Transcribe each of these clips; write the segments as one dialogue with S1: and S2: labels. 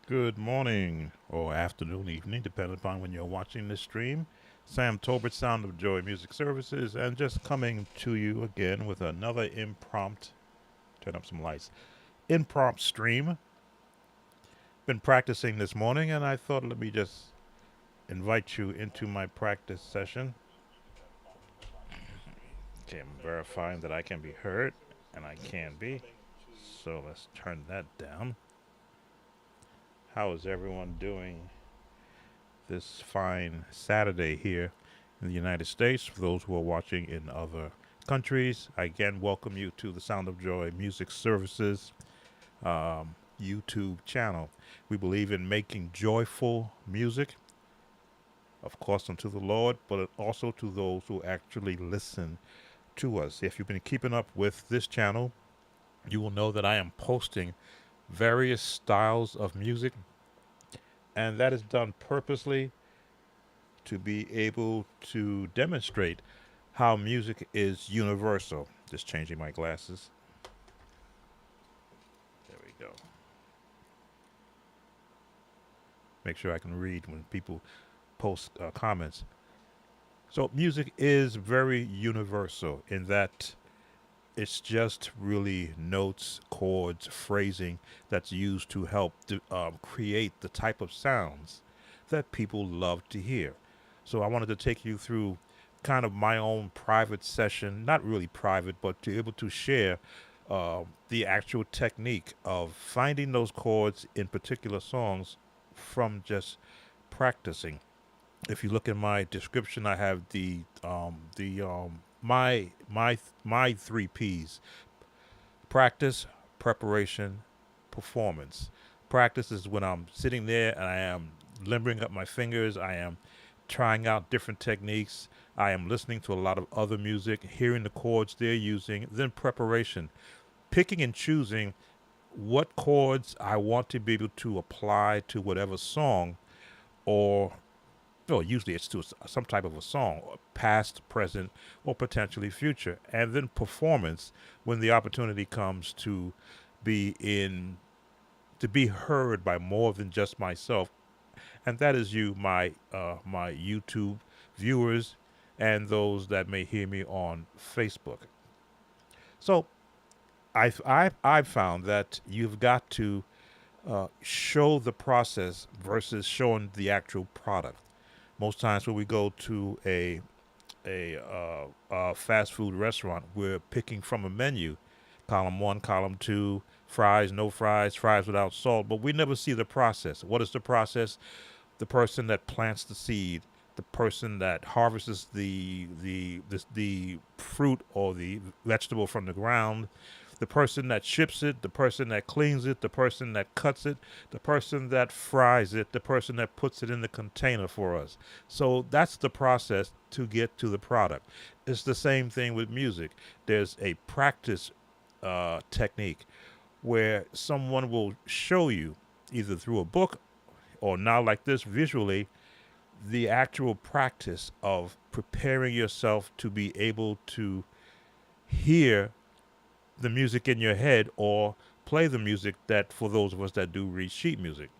S1: Good morning or afternoon, evening, depending upon when you're watching this stream. Sam Tolbert, Sound of Joy Music Services, and just coming to you again with another impromptu, turn up some lights, impromptu stream. Been practicing this morning, and I thought let me just invite you into my practice session. Okay, I'm verifying that I can be heard, and I can be. So let's turn that down. How is everyone doing this fine Saturday here in the United States? For those who are watching in other countries, I again welcome you to the Sound of Joy Music Services YouTube channel. We believe in making joyful music, of course, unto the Lord, but also to those who actually listen to us. If you've been keeping up with this channel, you will know that I am posting various styles of music, and that is done purposely to be able to demonstrate how music is universal. Just changing my glasses. There we go. Make sure I can read when people post comments. So, music is very universal in that it's just really notes, chords, phrasing that's used to help create the type of sounds that people love to hear. So, I wanted to take you through kind of my own private session, not really private, but to be able to share the actual technique of finding those chords in particular songs from just practicing. If you look in my description, I have the my three P's: practice, preparation, performance. Practice is when I'm sitting there and I am limbering up my fingers. I am trying out different techniques. I am listening to a lot of other music, hearing the chords they're using. Then preparation, picking and choosing what chords I want to be able to apply to whatever song, or well, usually it's to some type of a song, past, present, or potentially future. And then performance, when the opportunity comes to be in, to be heard by more than just myself, and that is you, my YouTube viewers, and those that may hear me on Facebook. So I've found that you've got to show the process versus showing the actual product. Most times when we go to a fast food restaurant, we're picking from a menu, column one, column two, fries, no fries, fries without salt, but we never see the process. What is the process? The person that plants the seed, the person that harvests the fruit or the vegetable from the ground, the person that ships it, the person that cleans it, the person that cuts it, the person that fries it, the person that puts it in the container for us. So that's the process to get to the product. It's the same thing with music. There's a practice technique where someone will show you either through a book or now like this visually the actual practice of preparing yourself to be able to hear the music in your head or play the music that for those of us that do read sheet music.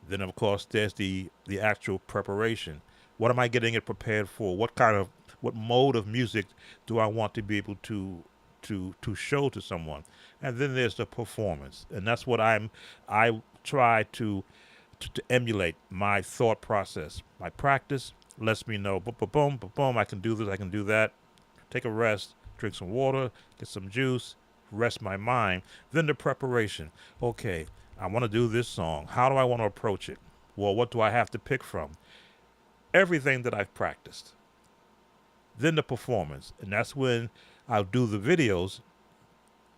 S1: Then of course there's the actual preparation. What am I getting it prepared for? What mode of music do I want to be able to show to someone? And then there's the performance. And that's what I try to emulate my thought process. My practice lets me know boom boom boom boom boom I can do this, I can do that. Take a rest, drink some water, get some juice, rest my mind. Then the preparation. Okay, I want to do this song. How do I want to approach it? Well, what do I have to pick from? Everything that I've practiced. Then the performance. And that's when I'll do the videos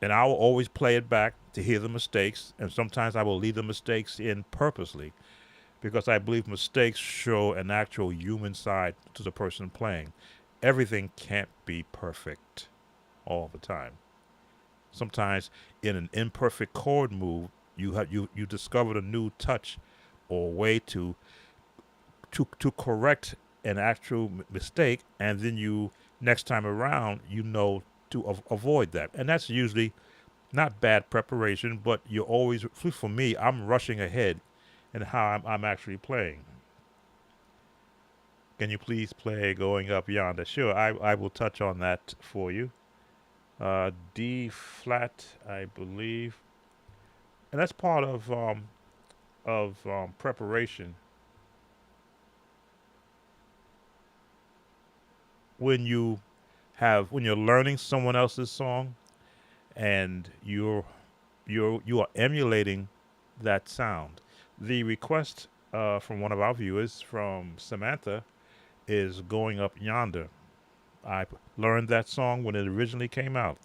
S1: and I will always play it back to hear the mistakes. And sometimes I will leave the mistakes in purposely because I believe mistakes show an actual human side to the person playing. Everything can't be perfect all the time. Sometimes in an imperfect chord move, you discovered a new touch or way to correct an actual mistake, and then you next time around you know to avoid that, and that's usually not bad preparation, but you're always, for me, I'm rushing ahead in how I'm actually playing. Can you please play Going Up Yonder? Sure, I will touch on that for you. D flat, I believe, and that's part of preparation. When you're learning someone else's song and you are emulating that sound. The request from one of our viewers, from Samantha, is Going Up Yonder. I learned that song when it originally came out,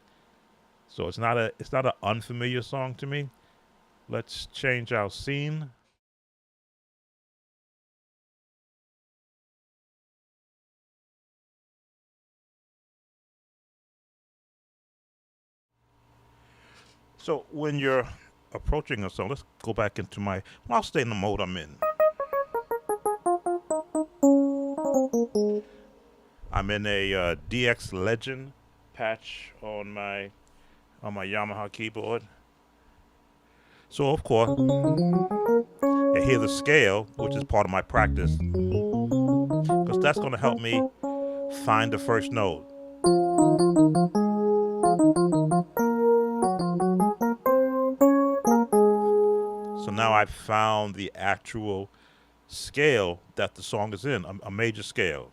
S1: so it's not an unfamiliar song to me. Let's change our scene. So when you're approaching a song, let's go back into my. Well, I'll stay in the mode I'm in. I'm in a DX Legend patch on my Yamaha keyboard. So of course, I hear the scale, which is part of my practice, because that's going to help me find the first note. So now I've found the actual scale that the song is in, a major scale.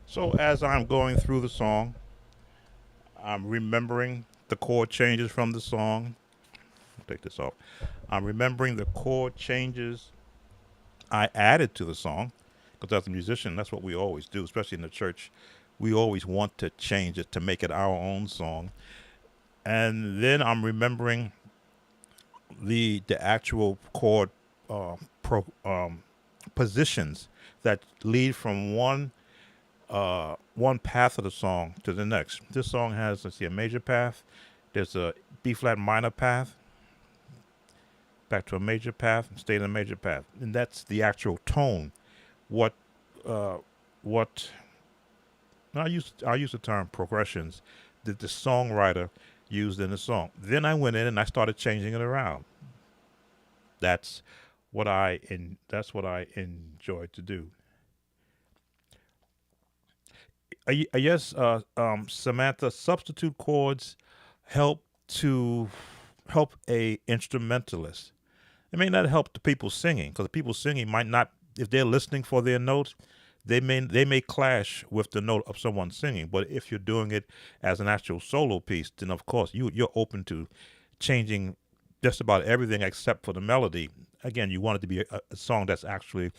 S1: So as I'm going through the song, I'm remembering the chord changes from the song. I'll take this off. I'm remembering the chord changes I added to the song, because as a musician, that's what we always do, especially in the church. We always want to change it to make it our own song. And then I'm remembering the actual chord uh, pro, positions that lead from one path of the song to the next. This song has, let's see, a major path. There's a B flat minor path, back to a major path, and stay in a major path, and that's the actual tone. What uh, what I use the term progressions that the songwriter used in the song. Then I went in and I started changing it around. That's that's what I enjoy to do. yes, Samantha, substitute chords help to help a instrumentalist. It may not help the people singing because the people singing might not, if they're listening for their notes, they may clash with the note of someone singing. But if you're doing it as an actual solo piece, then of course you're open to changing just about everything except for the melody. Again, you want it to be a song that's actually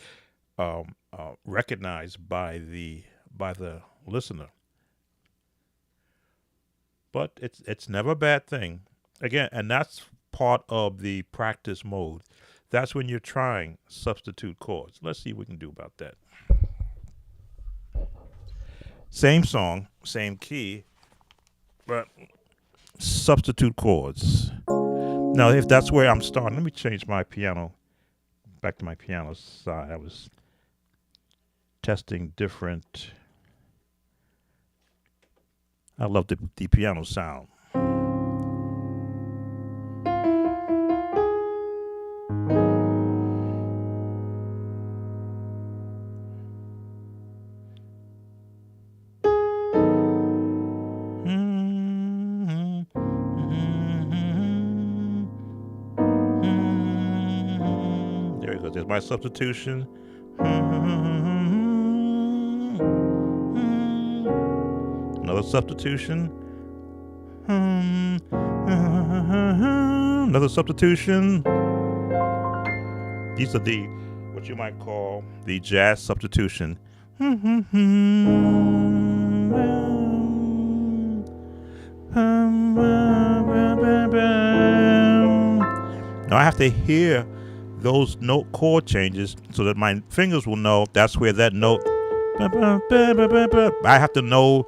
S1: recognized by the listener. But it's never a bad thing. Again, and that's part of the practice mode. That's when you're trying substitute chords. Let's see what we can do about that. Same song, same key, but substitute chords. Now, if that's where I'm starting, let me change my piano back to my piano side. I was testing different. I love the piano sound. There we go. There's my substitution. Another substitution. Another substitution. These are the what you might call the jazz substitution. Now I have to hear those note chord changes so that my fingers will know that's where that note. I have to know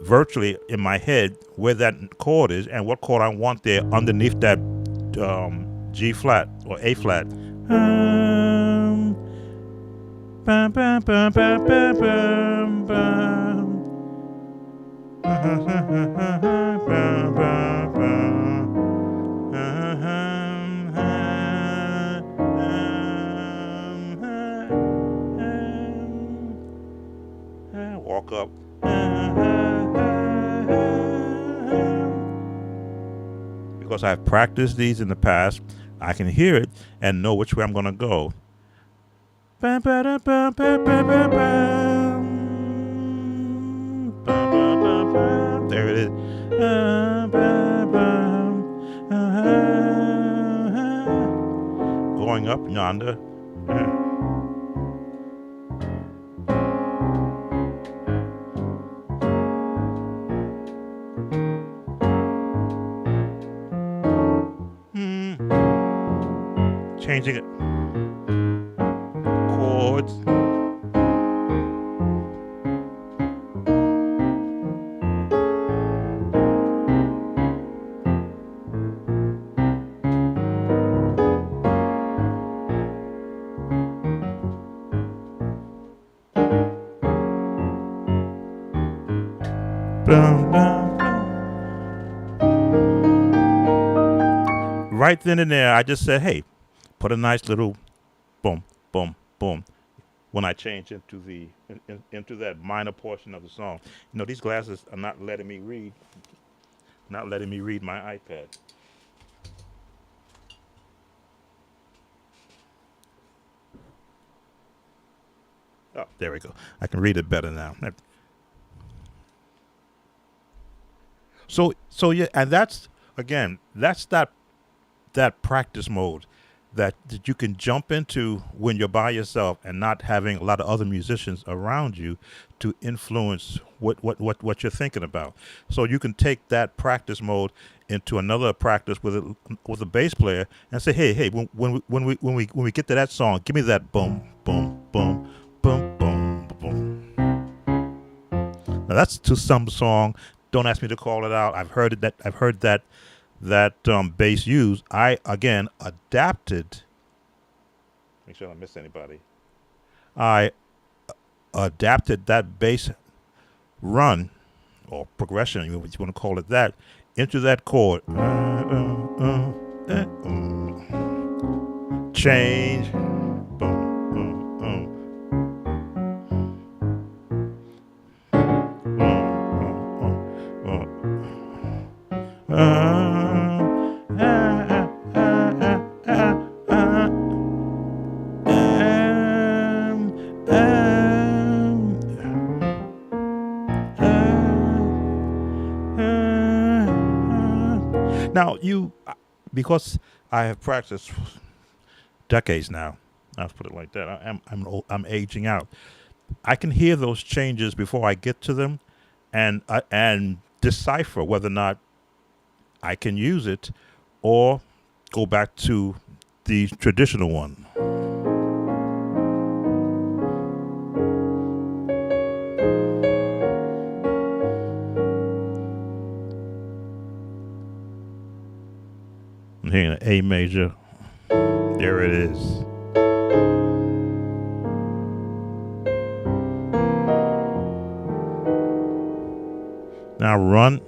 S1: virtually in my head where that chord is and what chord I want there underneath that G flat or A flat. Walk up. Because I've practiced these in the past, I can hear it and know which way I'm going to go. There it is. Going up yonder. Changing it. Chords. Right then and there, I just said, hey, put a nice little boom, boom, boom when I change into that minor portion of the song. You know, these glasses are not letting me read my iPad. Oh, there we go. I can read it better now. So yeah, and that's again, that's that practice mode that you can jump into when you're by yourself and not having a lot of other musicians around you to influence what you're thinking about. So you can take that practice mode into another practice with a bass player and say, hey, when we get to that song, give me that boom, boom, boom, boom, boom, boom. Now that's to some song. Don't ask me to call it out. I've heard that bass used. I again adapted. Make sure I don't miss anybody. I adapted that bass run or progression, if you want to call it that, into that chord. Change. Boom, boom, boom. because I have practiced decades now. I'll put it like that. I'm aging out. I can hear those changes before I get to them, and decipher whether or not I can use it, or go back to the traditional one. I'm hearing an A major. There it is. Now run.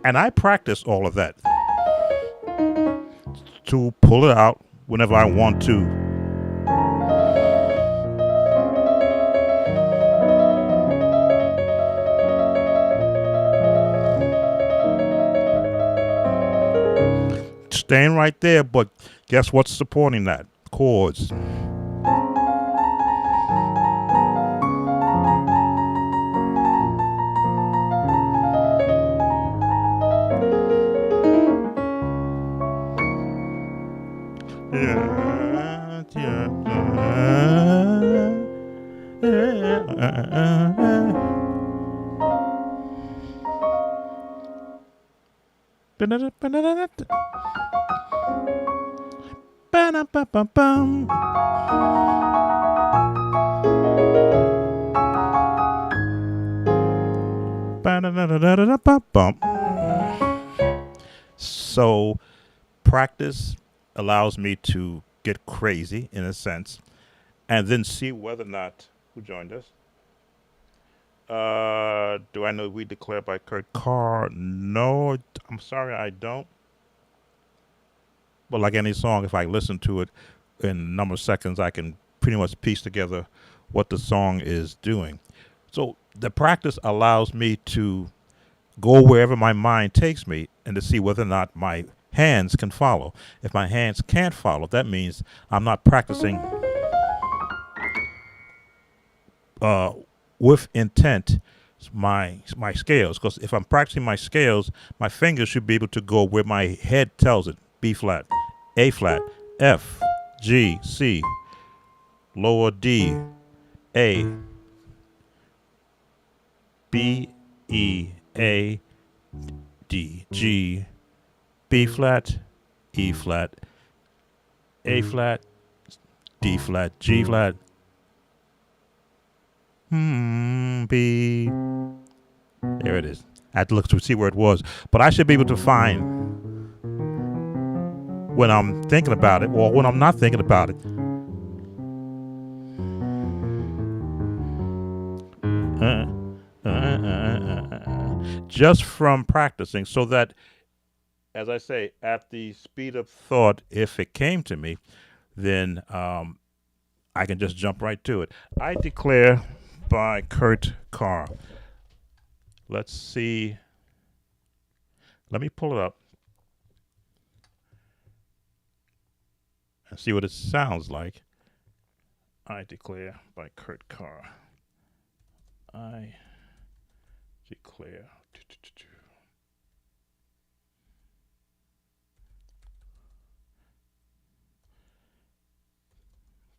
S1: And I practice all of that to pull it out whenever I want to. Staying right there, but guess what's supporting that? Chords. So practice allows me to get crazy in a sense, and then see whether or not who joined us. Do I know We Declare by Kurt Carr? No, I'm sorry, I don't. But like any song, if I listen to it in a number of seconds, I can pretty much piece together what the song is doing. So the practice allows me to go wherever my mind takes me and to see whether or not my hands can follow. If my hands can't follow, that means I'm not practicing with intent my scales. Because if I'm practicing my scales, my fingers should be able to go where my head tells it. B flat, A flat, F, G, C, lower D, A, B, E, A, D, G, B flat, E flat, A flat, D flat, G flat, B. There it is. I had to look to see where it was. But I should be able to find when I'm thinking about it or when I'm not thinking about it. Just from practicing, so that, as I say, at the speed of thought, if it came to me, then I can just jump right to it. I Declare by Kurt Carr. Let's see. Let me pull it up and see what it sounds like. I Declare by Kurt Carr. I Declare.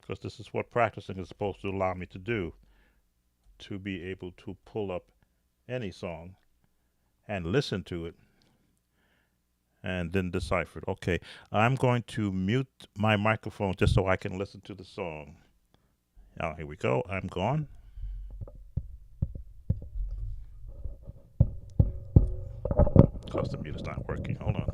S1: Because this is what practicing is supposed to allow me to do, to be able to pull up any song and listen to it and then decipher it. Okay, I'm going to mute my microphone just so I can listen to the song. Now, here we go. I'm gone. Because the mute is not working. Hold on.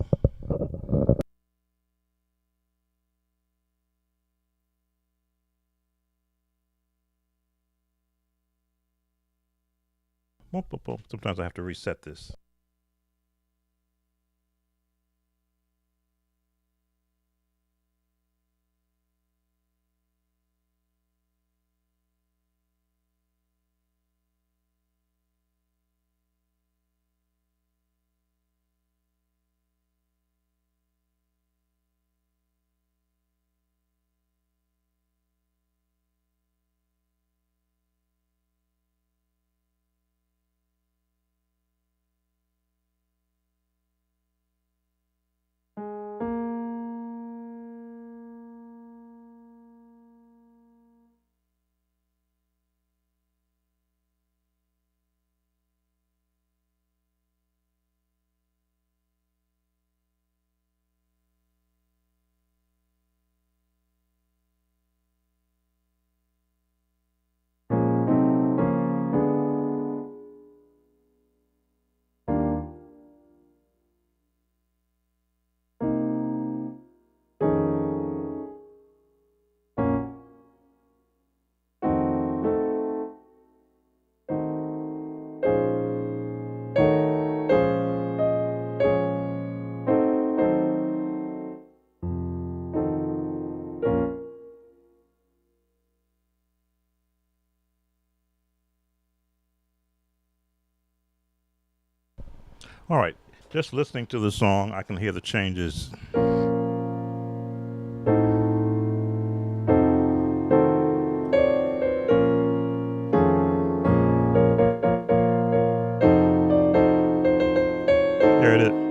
S1: Sometimes I have to reset this. All right, just listening to the song, I can hear the changes. Here it is.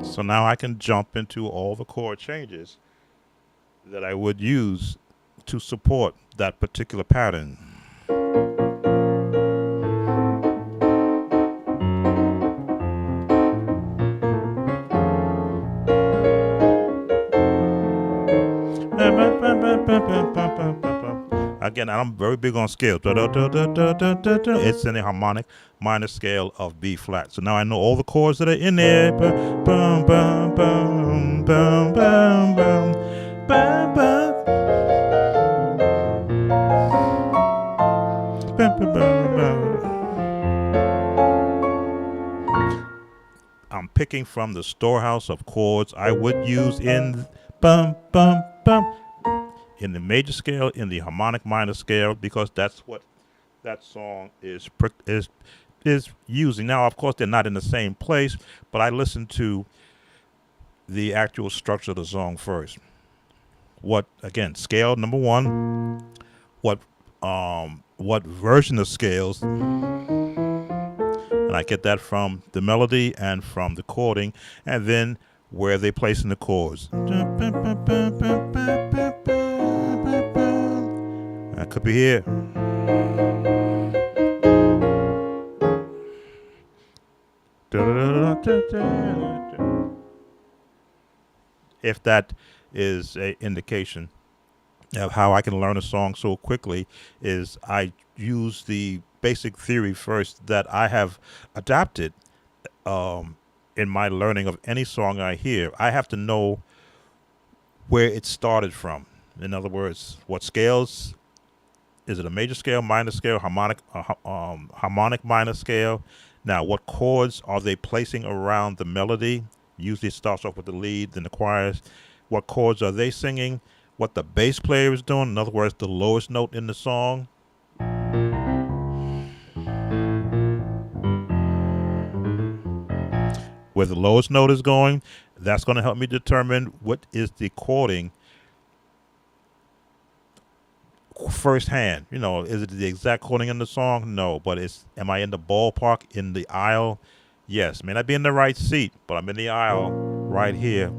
S1: So now I can jump into all the chord changes that I would use to support that particular pattern. Again, I'm very big on scale. It's in the harmonic minor scale of B flat. So now I know all the chords that are in there. I'm picking from the storehouse of chords I would use in in the major scale, in the harmonic minor scale, because that's what that song is using. Now, of course, they're not in the same place, but I listen to the actual structure of the song first. What again? Scale number one. What version of scales? And I get that from the melody and from the chording, and then where they place in the chords. That could be here. If that is an indication of how I can learn a song so quickly, is I use the basic theory first that I have adapted in my learning of any song I hear. I have to know where it started from. In other words, what scales? Is it a major scale, minor scale, harmonic minor scale? Now, what chords are they placing around the melody? Usually it starts off with the lead, then the choirs. What chords are they singing? What the bass player is doing? In other words, the lowest note in the song. Where the lowest note is going, that's going to help me determine what is the chording firsthand. Is it the exact chording in the song? No, but am I in the ballpark, in the aisle? Yes. May not be in the right seat, but I'm in the aisle right here.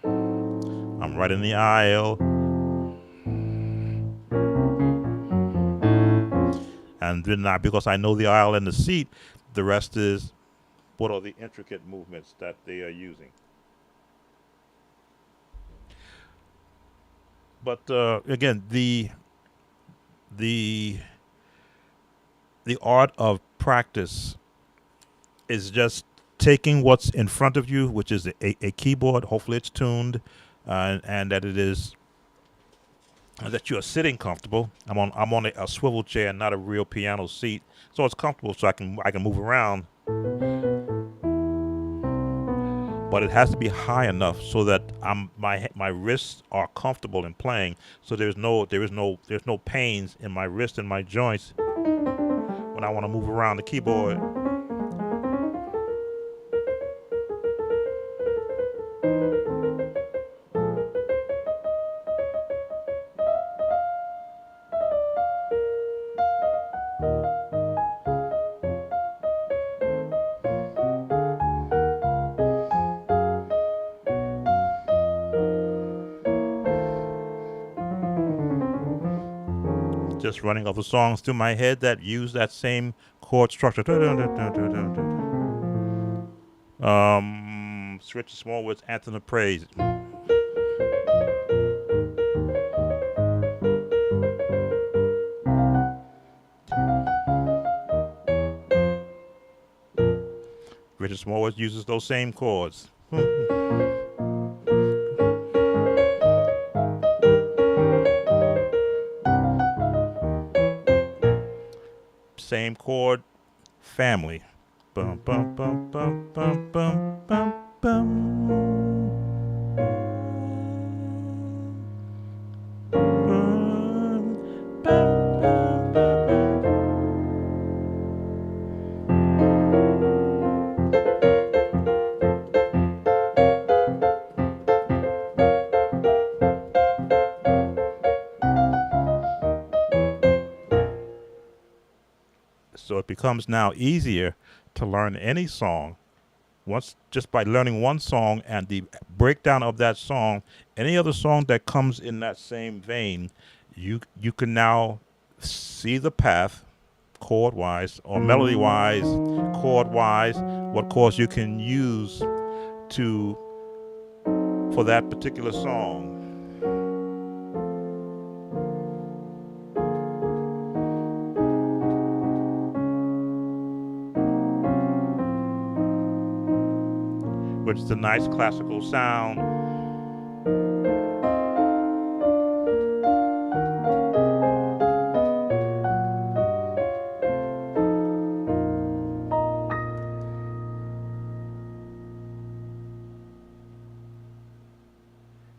S1: I'm right in the aisle. And then not because I know the aisle and the seat, the rest is what are the intricate movements that they are using. But again, the art of practice is just taking what's in front of you, which is a keyboard. Hopefully, it's tuned, and that it is that you are sitting comfortable. I'm on a swivel chair, not a real piano seat, so it's comfortable, so I can move around. But it has to be high enough so that my wrists are comfortable in playing. So there's no pains in my wrist and my joints when I want to move around the keyboard. Just running other songs through my head that use that same chord structure. Richard Smallwood's Anthem of Praise. Richard Smallwood uses those same chords. same chord family. Bum bum bum bum bum bum bum bum. So it becomes now easier to learn any song once just by learning one song and the breakdown of that song. Any other song that comes in that same vein, you can now see the path chord wise or melody wise, chord wise, what chords you can use to for that particular song. Which is a nice classical sound.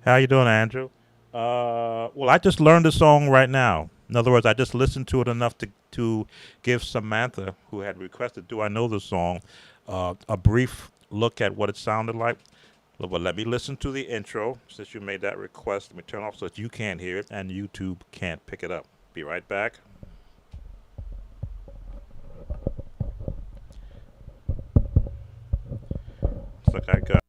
S1: How you doing, Andrew? Well, I just learned the song right now. In other words, I just listened to it enough to give Samantha, who had requested, "Do I know the song?" A brief look at what it sounded like. But let me listen to the intro since you made that request. Let me turn off so that you can't hear it and YouTube can't pick it up. Be right back. Looks like I got.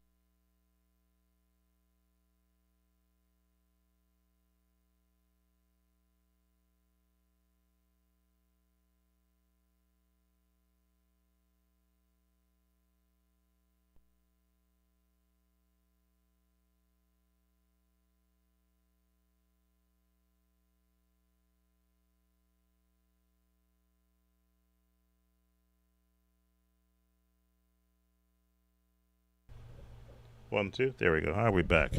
S1: One, two. There we go. All right, we're back.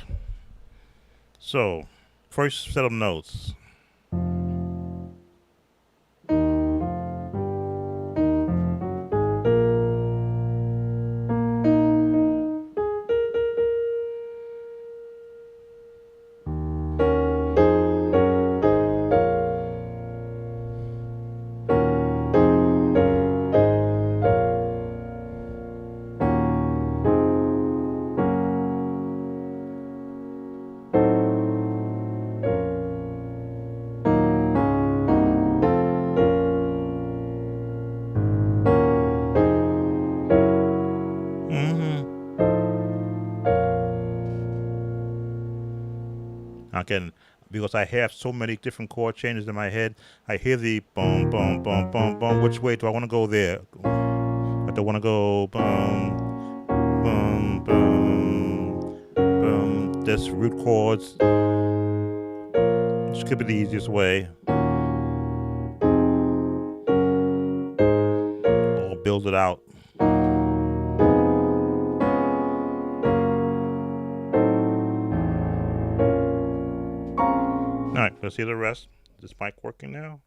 S1: So, first set of notes. Again, because I have so many different chord changes in my head, I hear the boom, boom, boom, boom, boom. Which way do I want to go there? I don't want to go boom, boom, boom, boom. This root chords, which could be the easiest way. Or build it out. All right, let's hear the rest. Is this mic working now?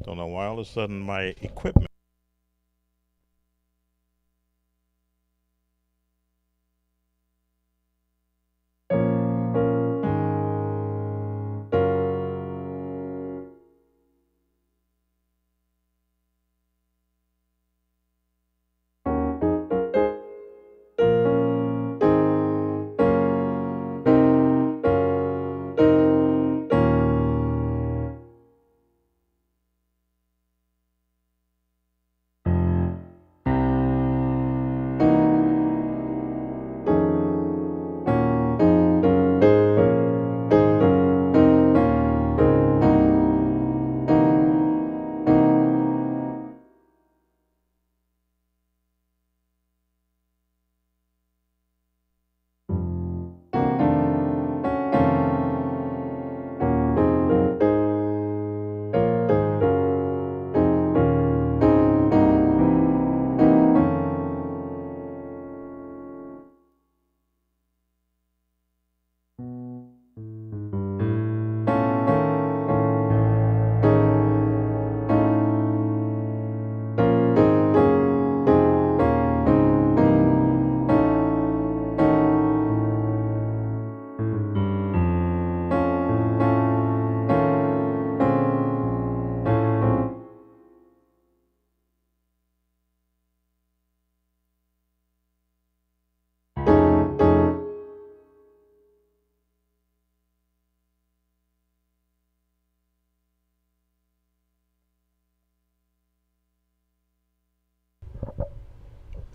S1: Don't know why all of a sudden my equipment.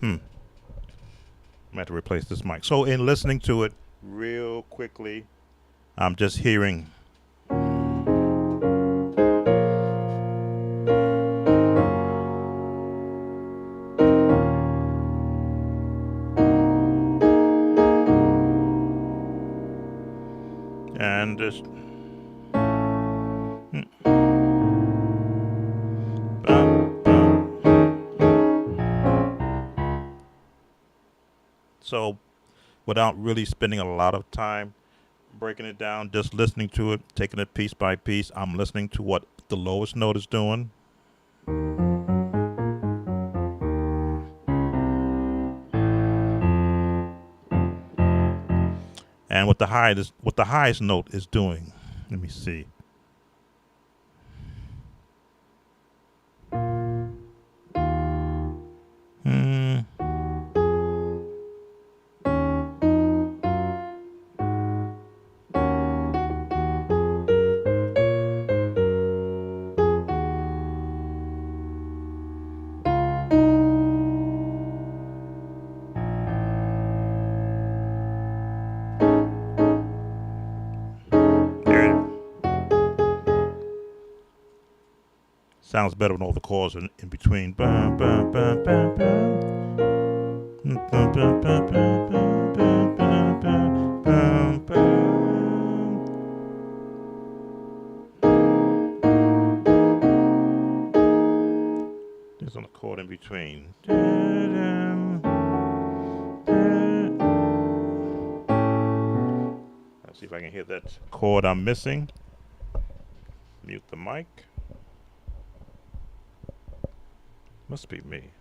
S1: I'm gonna have to replace this mic. So in listening to it real quickly, I'm just hearing. And just so without really spending a lot of time breaking it down, just listening to it, taking it piece by piece, I'm listening to what the lowest note is doing. And what the highest note is doing. Let me see. Sounds better when all the chords are in between. There's an chord in between. Let's see if I can hear that chord I'm missing. Mute the mic. Must be me.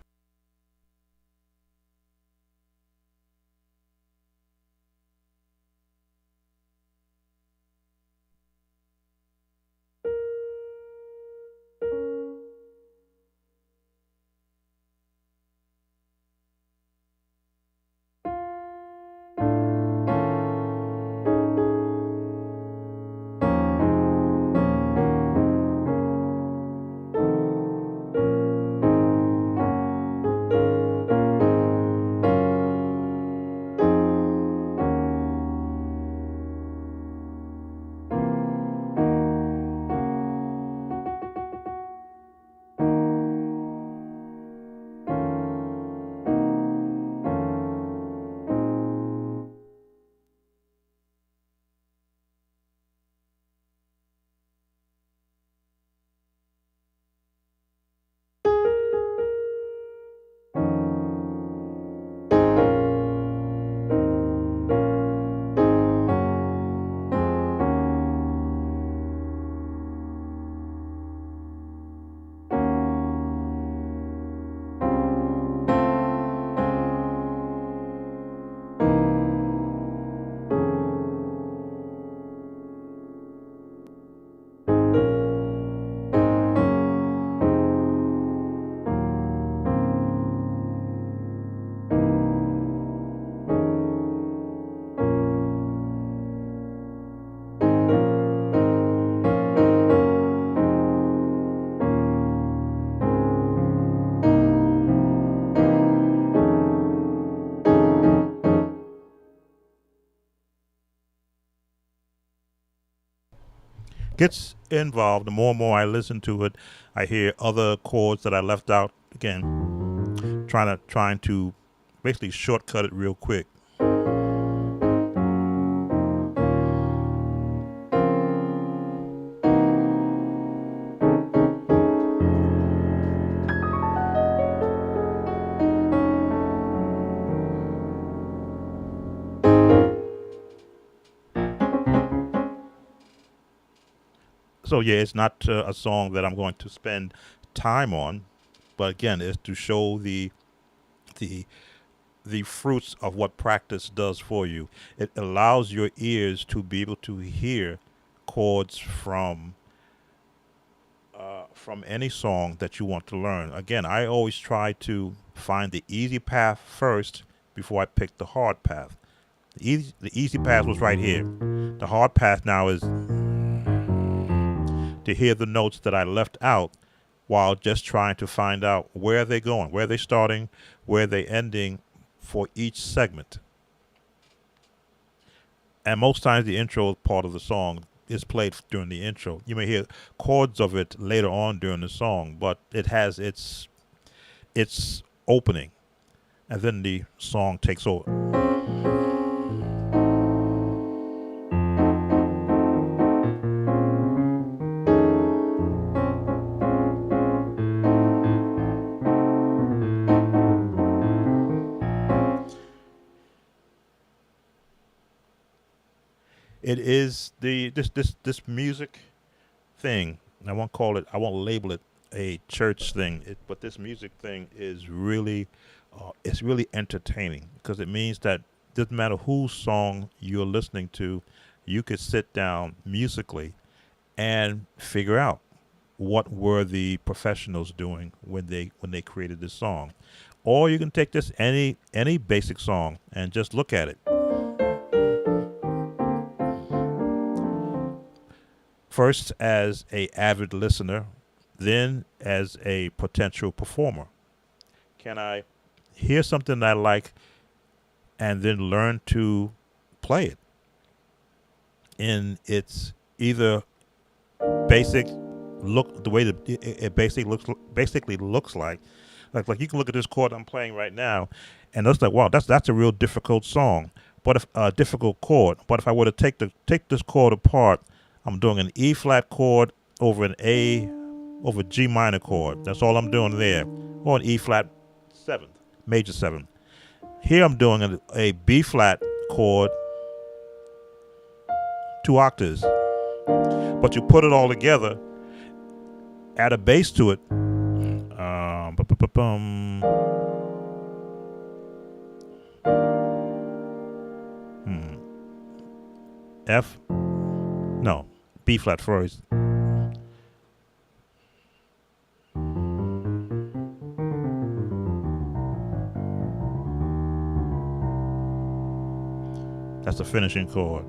S1: Gets involved. The more and more I listen to it, I hear other chords that I left out. Again, trying to basically shortcut it real quick. So yeah, it's not a song that I'm going to spend time on, but again, it's to show the the fruits of what practice does for you. It allows your ears to be able to hear chords from any song that you want to learn. Again, I always try to find the easy path first before I pick the hard path. The easy path was right here. The hard path now is to hear the notes that I left out while just trying to find out where they're going, where they're starting, where they ending for each segment. And most times the intro part of the song is played during the intro. You may hear chords of it later on during the song, but it has its opening, and then the song takes over. It is this music thing. I won't label it a church thing. But this music thing is really, it's really entertaining because it means that doesn't matter whose song you're listening to, you could sit down musically and figure out what were the professionals doing when they created this song, or you can take this any basic song and just look at it. First as a avid listener, then as a potential performer. Can I hear something that I like and then learn to play it in its either basic look, the way that it basically looks like you can look at this chord I'm playing right now, and it's like, wow, that's a real difficult song, but if a difficult chord. But if I were to take this chord apart, I'm doing an E flat chord over an A over G minor chord. That's all I'm doing there, or an E flat seventh, major seventh. Here I'm doing a B flat chord, 2 octaves. But you put it all together, add a bass to it. F, no, B flat first. That's the finishing chord.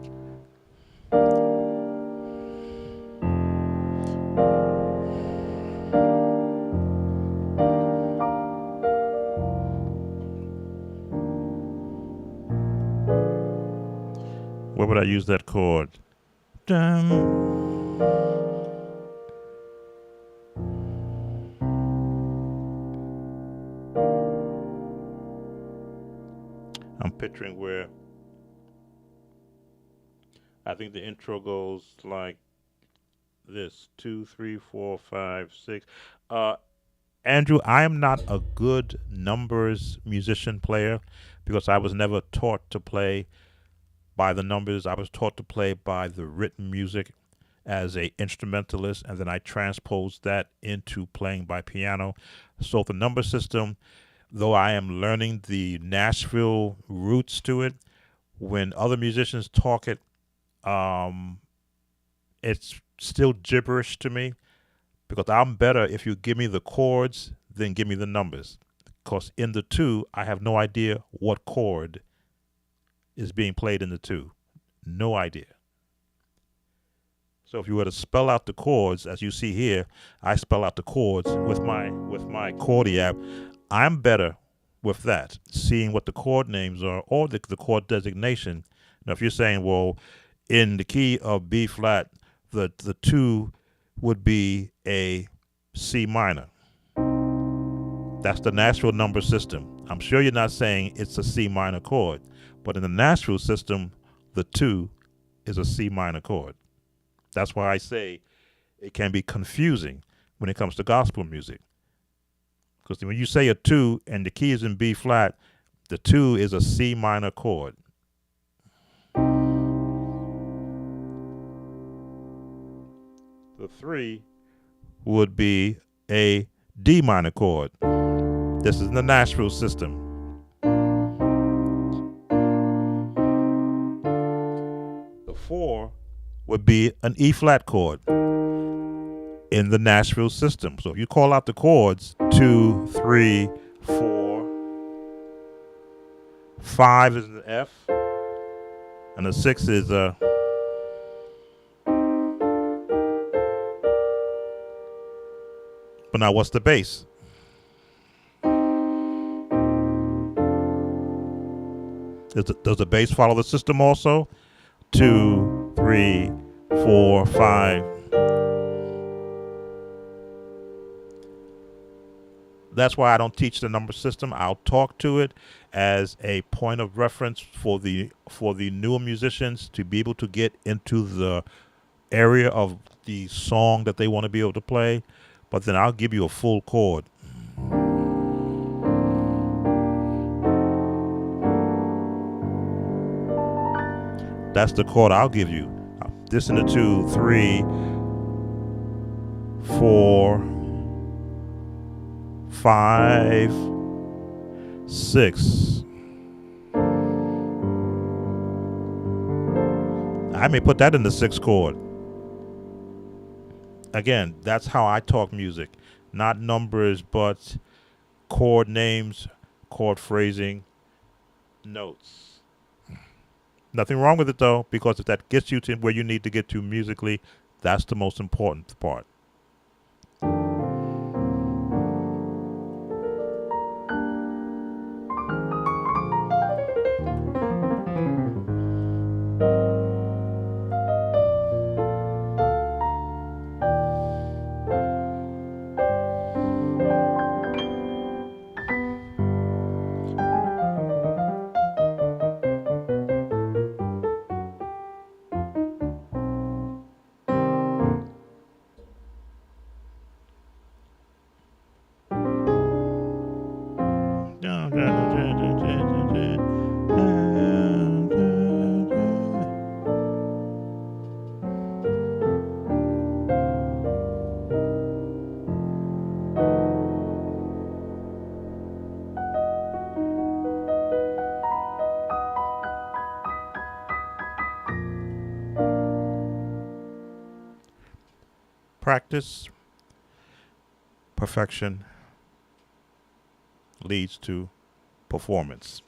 S1: Where would I use that chord? I'm picturing where I think the intro goes like this: 2, 3, 4, 5, 6. Andrew, I am not a good numbers musician player because I was never taught to play by the numbers. I was taught to play by the written music as a instrumentalist, and then I transposed that into playing by piano. So the number system, though I am learning the Nashville roots to it, when other musicians talk it, it's still gibberish to me because I'm better if you give me the chords than give me the numbers. Because in the two, I have no idea what chord is being played in the two. No idea. So if you were to spell out the chords, as you see here, I spell out the chords with my Chordy app. I'm better with that, seeing what the chord names are or the chord designation. Now, if you're saying, well, in the key of B flat, the two would be a C minor. That's the Nashville number system. I'm sure you're not saying it's a C minor chord, but in the Nashville system, the two is a C minor chord. That's why I say it can be confusing when it comes to gospel music. Because when you say a two and the key is in B flat, the two is a C minor chord. The three would be a D minor chord. This is the Nashville system. The four would be an E flat chord in the Nashville system. So if you call out the chords, 2, 3, 4, 5 is an F, and the 6 is a. But now what's the bass? Does the bass follow the system also? 2, 3, 4, 5. That's why I don't teach the number system. I'll talk to it as a point of reference for the newer musicians to be able to get into the area of the song that they want to be able to play. But then I'll give you a full chord. That's the chord I'll give you. This in the 2, 3, 4, 5, 6. I may put that in the 6th chord. Again, that's how I talk music. Not numbers, but chord names, chord phrasing, notes. Nothing wrong with it though, because if that gets you to where you need to get to musically, that's the most important part. Practice, perfection leads to performance.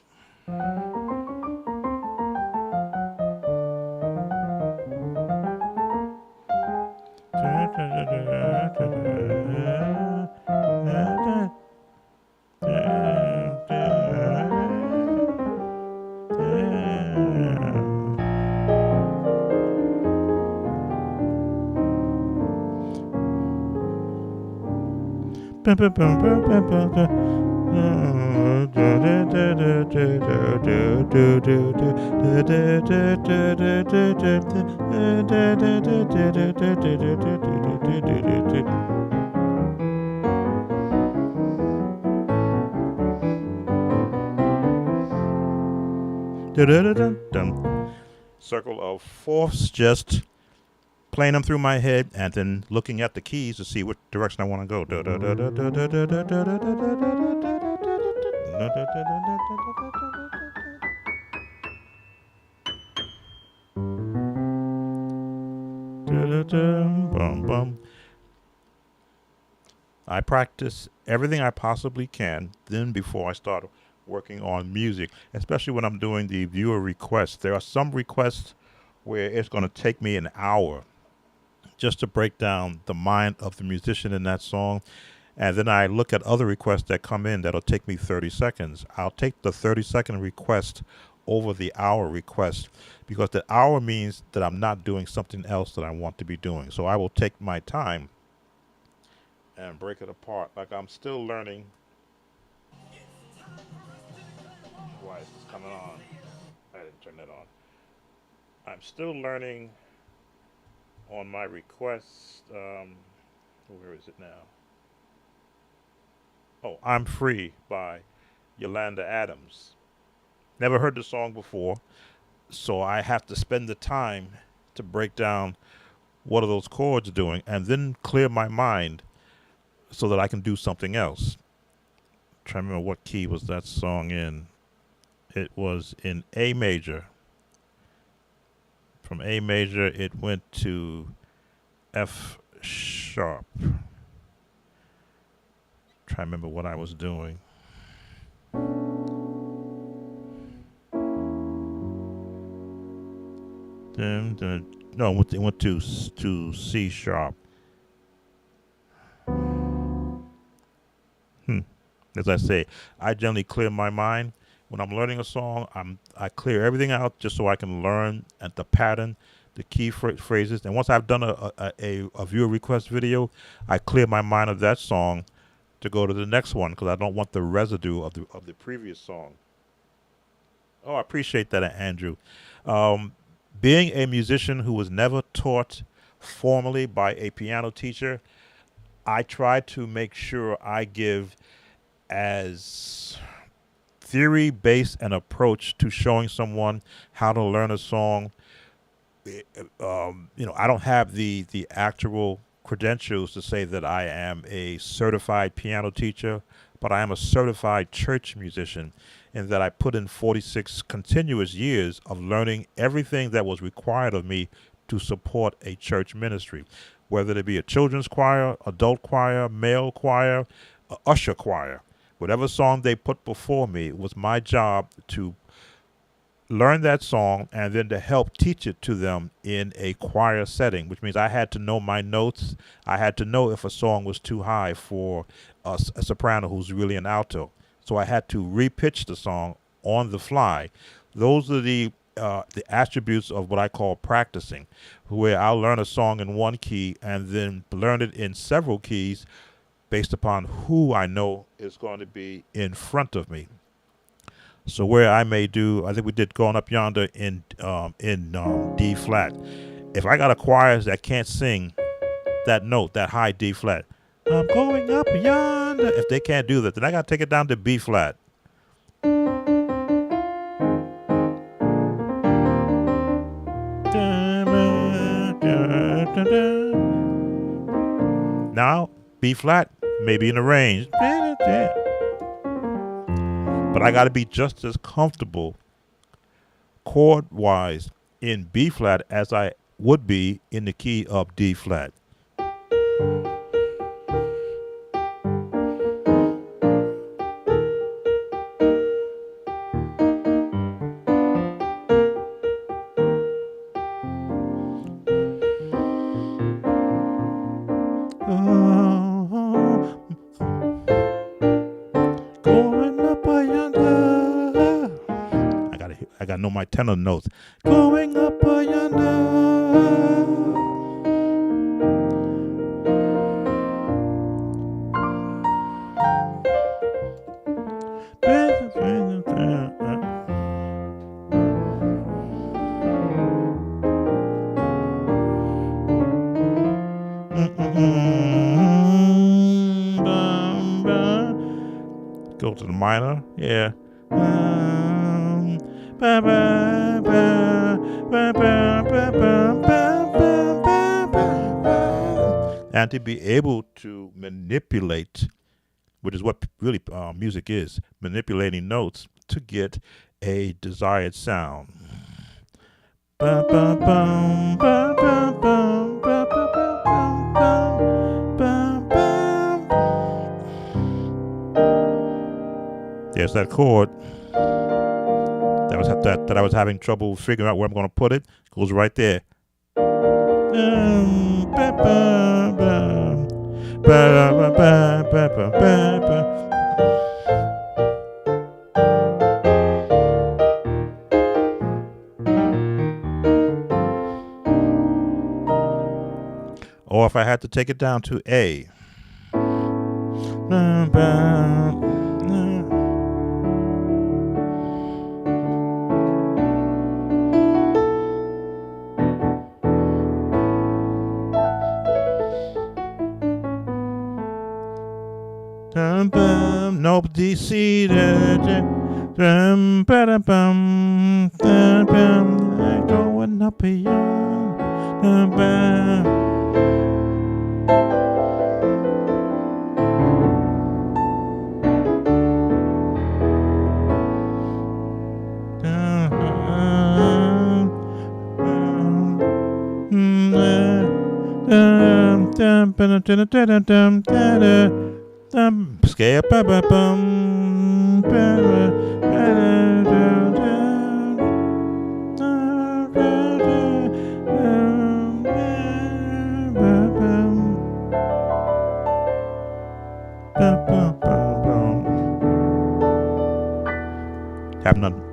S1: Circle of fourths, just playing them through my head and then looking at the keys to see what direction I want to go. I practice everything I possibly can then before I start working on music, especially when I'm doing the viewer requests. There are some requests where it's going to take me an hour just to break down the mind of the musician in that song. And then I look at other requests that come in that'll take me 30 seconds. I'll take the 30-second request over the hour request because the hour means that I'm not doing something else that I want to be doing. So I will take my time and break it apart. Like I'm still learning. Why is this coming on? I didn't turn that on. I'm still learning on my request. Where is it now? Oh, I'm Free by Yolanda Adams. Never heard the song before, so I have to spend the time to break down what are those chords doing and then clear my mind so that I can do something else. I'm trying to remember what key was that song in. It was in A major. From A major, it went to F sharp. Try to remember what I was doing. No, it went to C sharp. As I say, I generally clear my mind When I'm learning a song, I clear everything out just so I can learn at the pattern, the key phrases. And once I've done a viewer request video, I clear my mind of that song to go to the next one because I don't want the residue of the previous song. Oh, I appreciate that, Andrew. Um, Being a musician who was never taught formally by a piano teacher, I try to make sure I give as theory based an approach to showing someone how to learn a song. I don't have the actual credentials to say that I am a certified piano teacher, but I am a certified church musician in that I put in 46 continuous years of learning everything that was required of me to support a church ministry, whether it be a children's choir, adult choir, male choir, usher choir. Whatever song they put before me, it was my job to learn that song and then to help teach it to them in a choir setting, which means I had to know my notes. I had to know if a song was too high for a soprano who's really an alto. So I had to repitch the song on the fly. Those are the attributes of what I call practicing, where I'll learn a song in one key and then learn it in several keys based upon who I know is going to be in front of me. So where I may do, I think we did Going Up Yonder in D flat. If I got a choir that can't sing that note, that high D flat, I'm going up yonder. If they can't do that, then I got to take it down to B flat. Now B flat, maybe in the range. But I got to be just as comfortable chord wise in B flat as I would be in the key of D flat. I gotta know my tenor notes. Going up yonder. Go to the minor, yeah. And to be able to manipulate, which is what really music is, manipulating notes to get a desired sound. There's that chord that I was having trouble figuring out where I'm going to put it. Goes right there. Or if I had to take it down to A. No D C going up scale.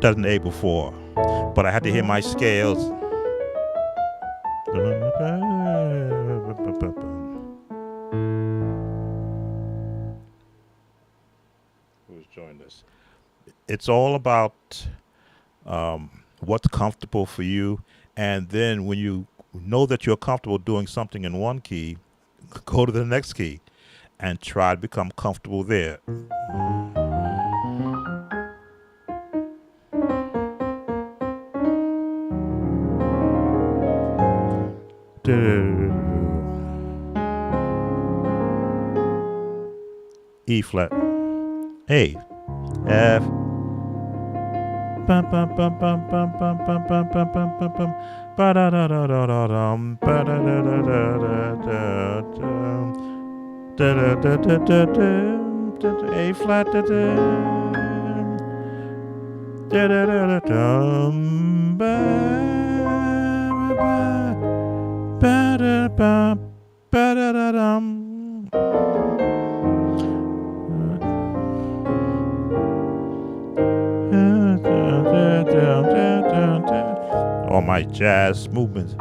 S1: done an A before, but I had to hear my scales. Who's joined us? It's all about what's comfortable for you, and then when you know that you're comfortable doing something in one key, go to the next key and try to become comfortable there. E flat, A, F. Bum bum bum bum bum bum bum bum bum bum bum bum. Ba da da da da da dum. Ba da da da da da dum. Da da da da da dum. A flat da dum. Da da da da dum. Ba ba ba da ba ba da da dum. All my jazz movements.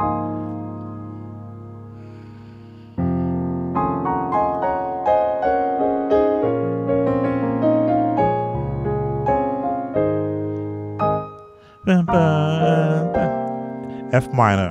S1: F minor.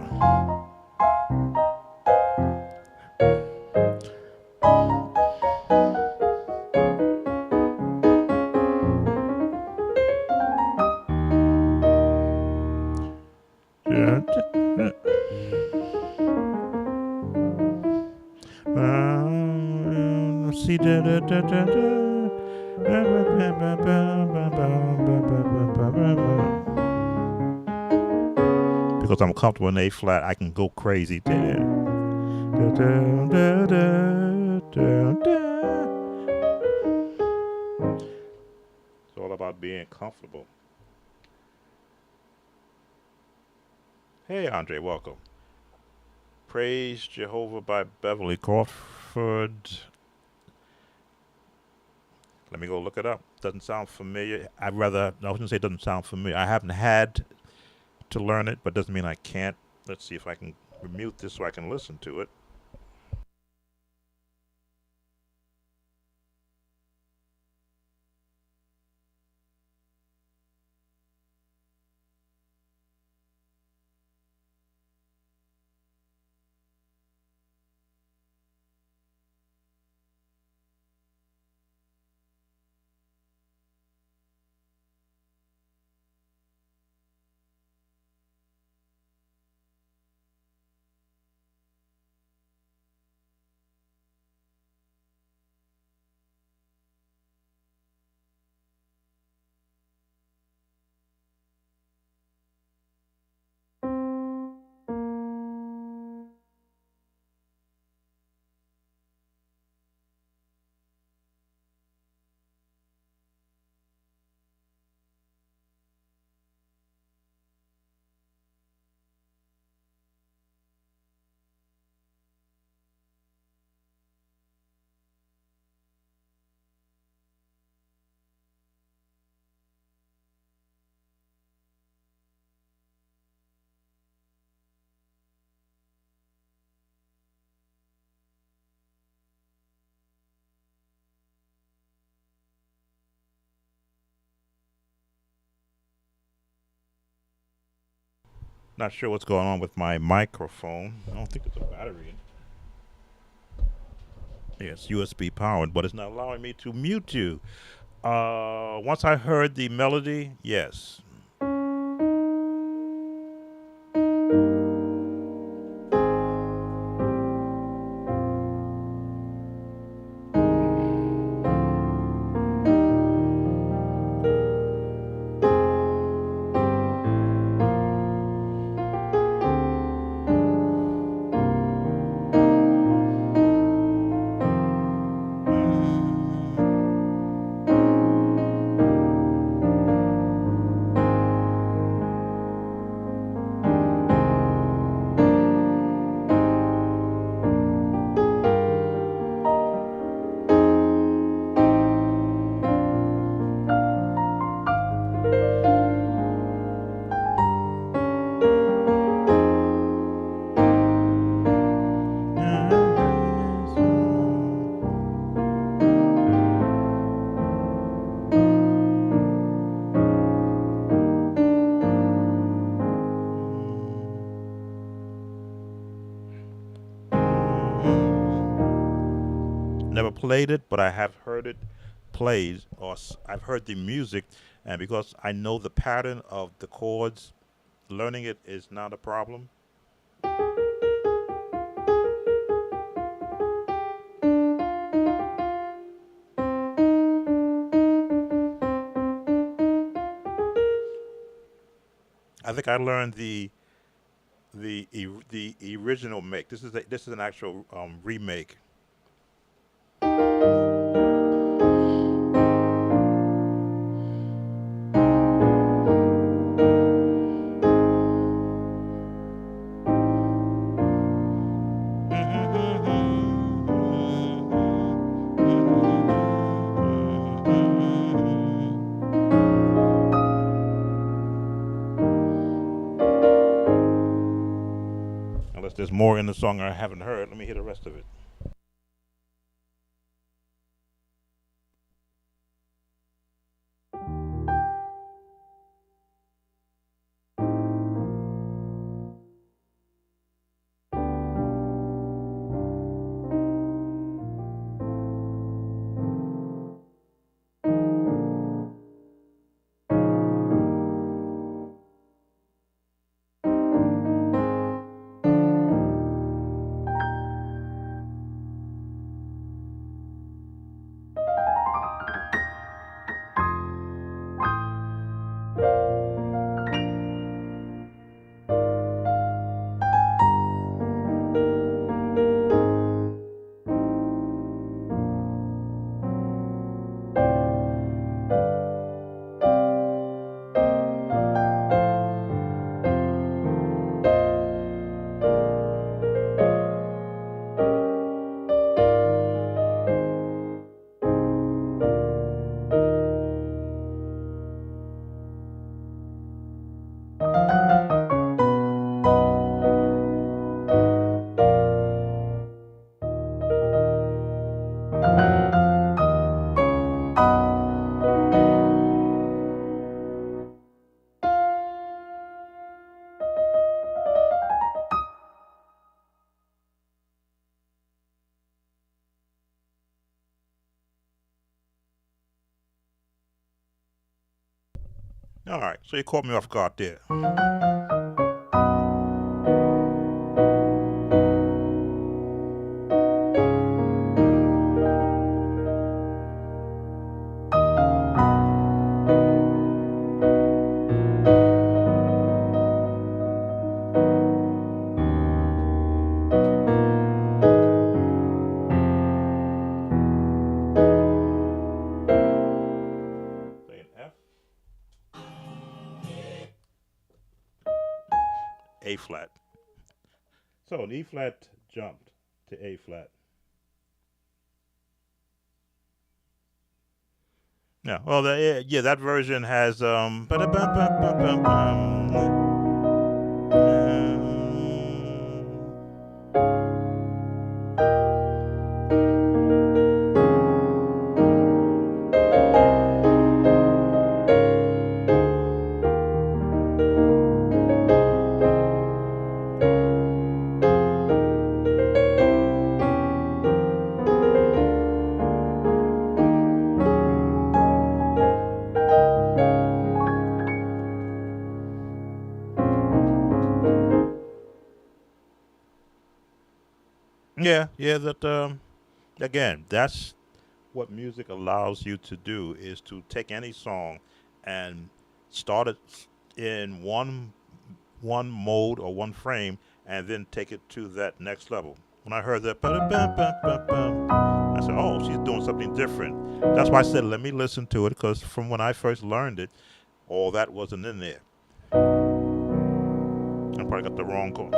S1: C da da da da da. Because I'm comfortable in A flat, I can go crazy. It's all about being comfortable. Hey, Andre, welcome. Praise Jehovah by Beverly Crawford. Let me go look it up. Doesn't sound familiar. I wouldn't say it doesn't sound familiar. I haven't had to learn it, but doesn't mean I can't. Let's see if I can mute this so I can listen to it. Not sure what's going on with my microphone. I don't think it's a battery. Yeah, it's USB powered, but it's not allowing me to mute you. Once I heard the melody, yes. never played it, but I have heard it played, or I've heard the music, and because I know the pattern of the chords, learning it is not a problem. I think I learned the original make. This is an actual remake. Unless there's more in the song I haven't heard, let me hear the rest of it. All right, so you caught me off guard there. Say an F, A flat. So an E flat jumped to A flat. Yeah, well, yeah, that version has yeah, that again, that's what music allows you to do is to take any song and start it in one mode or one frame and then take it to that next level. When I heard that, I said, "Oh, she's doing something different." That's why I said, "Let me listen to it," because from when I first learned it, all that wasn't in there. I probably got the wrong chord.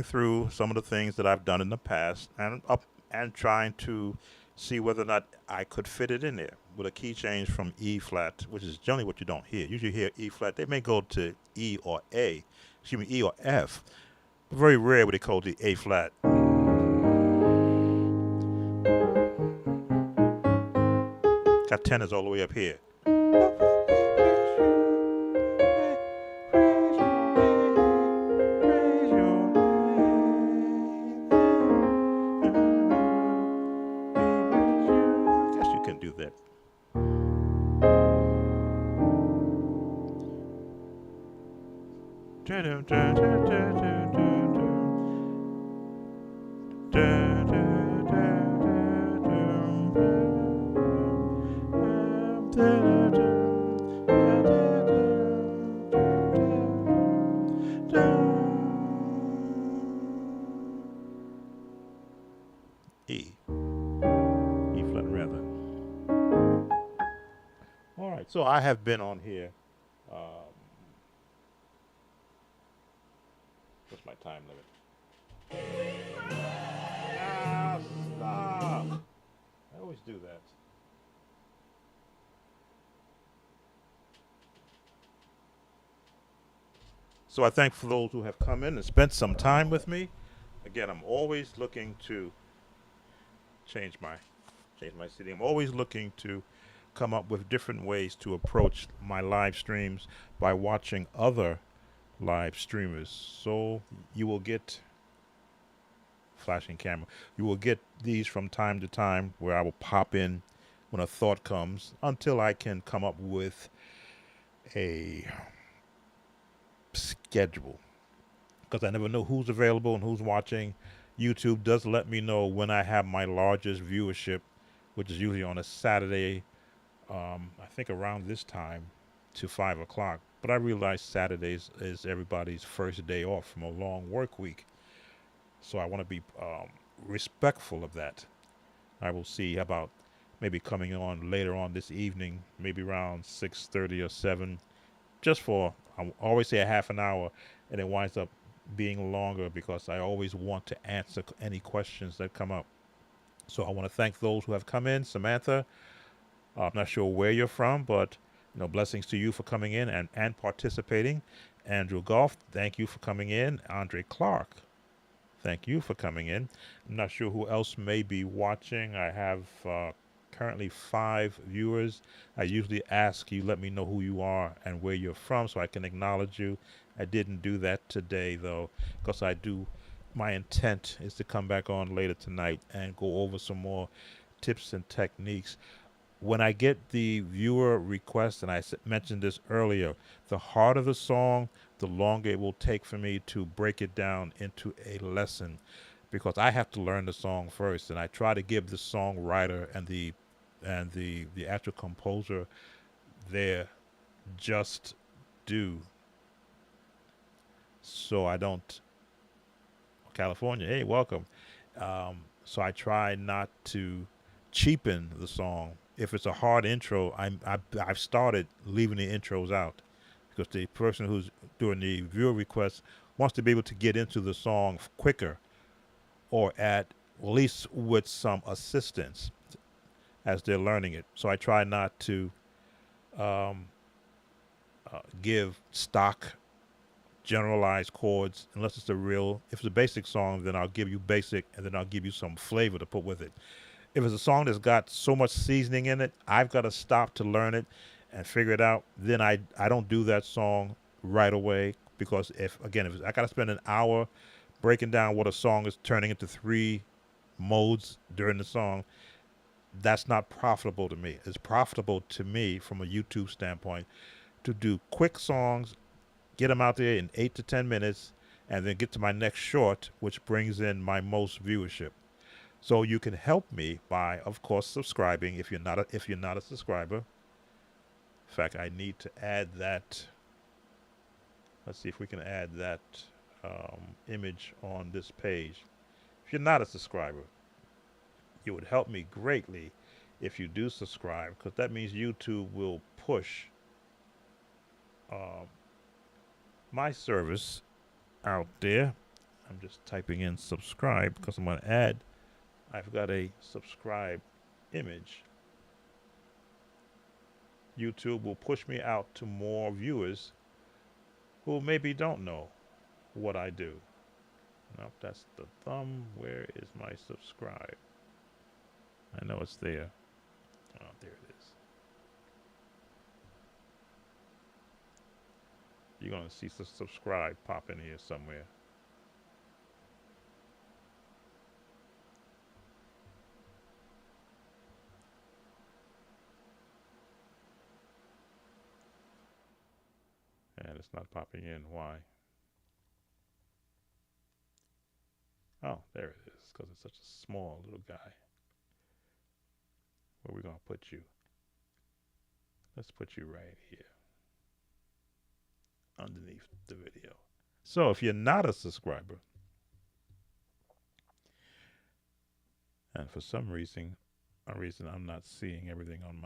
S1: going through some of the things that I've done in the past and trying to see whether or not I could fit it in there with a key change from E flat, which is generally what you don't hear. Usually you hear E flat. They may go to E or A, excuse me, E or F. Very rare would they call the A flat. Got tenors all the way up here. I guess you can do that. E. E flat rather. All right, so I have been on here. What's my time limit? Ah, stop. I always do that. So I thank for those who have come in and spent some time with me. Again, I'm always looking to change my city. I'm always looking to come up with different ways to approach my live streams by watching other live streamers. So you will get flashing camera. You will get these from time to time where I will pop in when a thought comes until I can come up with a schedule, because I never know who's available and who's watching. YouTube does let me know when I have my largest viewership, which is usually on a Saturday, I think around this time to 5 o'clock. But I realize Saturdays is everybody's first day off from a long work week. So I want to be respectful of that. I will see about maybe coming on later on this evening, maybe around 6:30 or 7, just for, I always say a half an hour, and it winds up being longer because I always want to answer any questions that come up. So I want to thank those who have come in. Samantha, I'm not sure where you're from, but blessings to you for coming in and participating. Andrew Goff, thank you for coming in. Andre Clark, thank you for coming in. I'm not sure who else may be watching. I have currently 5 viewers. I usually ask you, let me know who you are and where you're from so I can acknowledge you. I didn't do that today, though, because my intent is to come back on later tonight and go over some more tips and techniques. When I get the viewer request, and I mentioned this earlier, the harder the song, the longer it will take for me to break it down into a lesson, because I have to learn the song first, and I try to give the songwriter and the actual composer their just due, so I don't. California, hey, welcome. So I try not to cheapen the song. If it's a hard intro, I've started leaving the intros out, because the person who's doing the viewer request wants to be able to get into the song quicker, or at least with some assistance as they're learning it. So I try not to um, give stock generalized chords unless it's if it's a basic song, then I'll give you basic, and then I'll give you some flavor to put with it. If it's a song that's got so much seasoning in it, I've got to stop to learn it and figure it out. Then I don't do that song right away, because if I got to spend an hour breaking down what a song is turning into 3 modes during the song, that's not profitable to me. It's profitable to me from a YouTube standpoint to do quick songs, get them out there in 8 to 10 minutes, and then get to my next short, which brings in my most viewership. So you can help me by, of course, subscribing if you're not a subscriber. In fact, I need to add that. Let's see if we can add that image on this page. If you're not a subscriber, it would help me greatly if you do subscribe, because that means YouTube will push my service out there. I'm just typing in subscribe because I'm going to add. I've got a subscribe image. YouTube will push me out to more viewers who maybe don't know what I do. Nope, that's the thumb. Where is my subscribe? I know it's there. Oh, there it is. You're going to see subscribe pop in here somewhere. And it's not popping in. Why? Oh, there it is, because it's such a small little guy. Where we going to put you? Let's put you right here underneath the video. So if you're not a subscriber, and for some reason, I'm not seeing everything on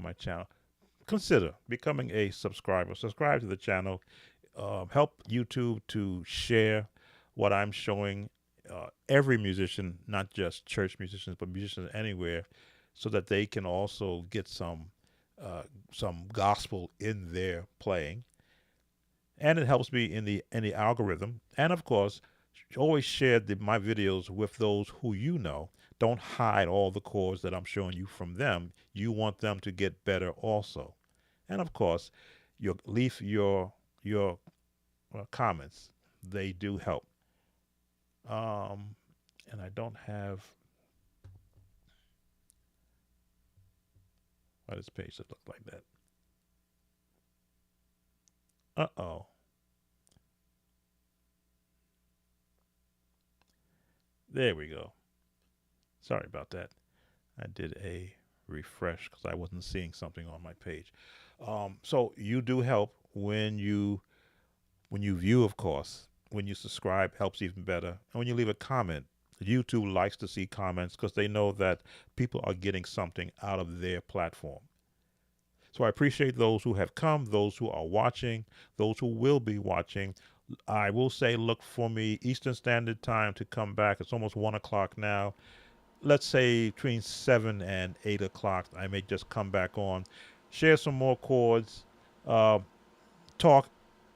S1: my channel, consider becoming a subscriber. Subscribe to the channel. Help YouTube to share what I'm showing every musician, not just church musicians, but musicians anywhere, so that they can also get some gospel in their playing. And it helps me in the algorithm. And of course, always share my videos with those who you know. Don't hide all the chords that I'm showing you from them. You want them to get better also. And of course, leave your comments. They do help. And I don't have. Why does page look like that? Uh-oh. There we go. Sorry about that. I did a refresh because I wasn't seeing something on my page. So you do help when you view, of course. When you subscribe, helps even better. And when you leave a comment, YouTube likes to see comments because they know that people are getting something out of their platform. So I appreciate those who have come, those who are watching, those who will be watching. I will say, look for me Eastern Standard Time to come back. It's almost 1 o'clock now. Let's say between 7 and 8 o'clock, I may just come back on, share some more chords, talk,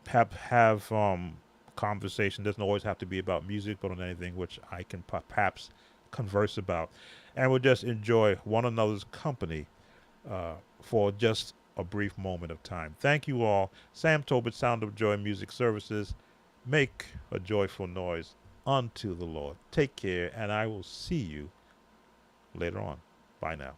S1: have conversation. Doesn't always have to be about music, but on anything which I can perhaps converse about. And we'll just enjoy one another's company for just a brief moment of time. Thank you all. Sam Tobit, Sound of Joy Music Services. Make a joyful noise unto the Lord. Take care, and I will see you later on. Bye now.